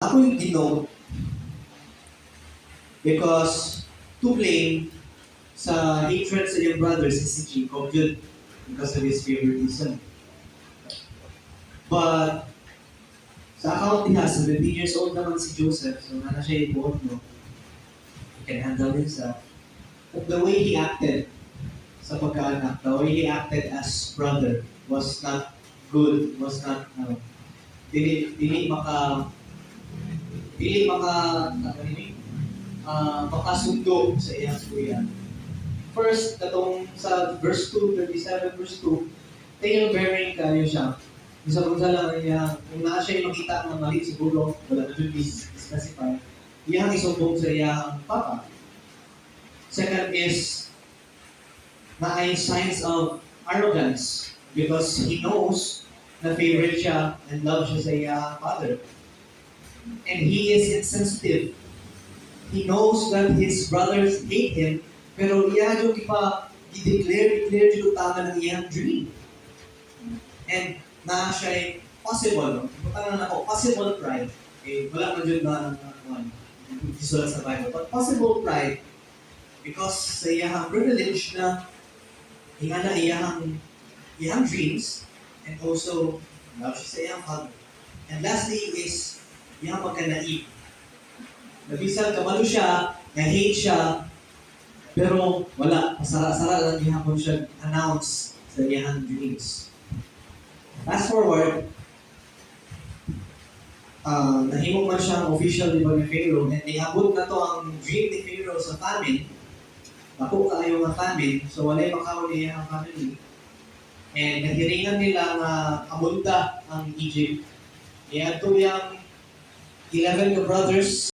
Ako yung denote because to blame sa hatred sa iyong brothers is si Jacob yun because of his favoritism. But sa account niya, 17 years old naman si Joseph, so na siya ibuot, no? He can handle himself. But the way he acted sa pagkaanak, the way he acted as brother was not good, was not, dili makasundo sa iyang kuya. First, katong sa verse 2, 37 verse 2, tayo bearing kayo siya. Isa kung lang niya, kung na siya makita ng mali siguro, wala na dun specify, iyang isumbong sa iyang papa. Second is, na ay signs of arrogance because he knows na favorite siya and love siya sa iyang father. And he is insensitive. He knows that his brothers hate him, pero iyan yung i-declare yung tama ng iyang dream. And na siya ay possible, na ako, possible pride. Eh, wala man dyan na isulat sa Bible. But possible pride, because sa iyang privilege na ingana iyang dreams, and also love siya sa iyang father. And lastly is, iyang pagka-naive. Nabisal, kabalo siya, na-hate siya, pero wala, pasara-sara lang ihapon siya announce sa iyang dreams. Fast forward, nahimok man siyang official di ba ni Pharaoh, and niabot na to ang dream ni Pharaoh sa famine. Bako kayo nga famine, so walay makaon niya ang family. And naghiringan nila nga amunda ang Egypt. Iyan to yung 11 brothers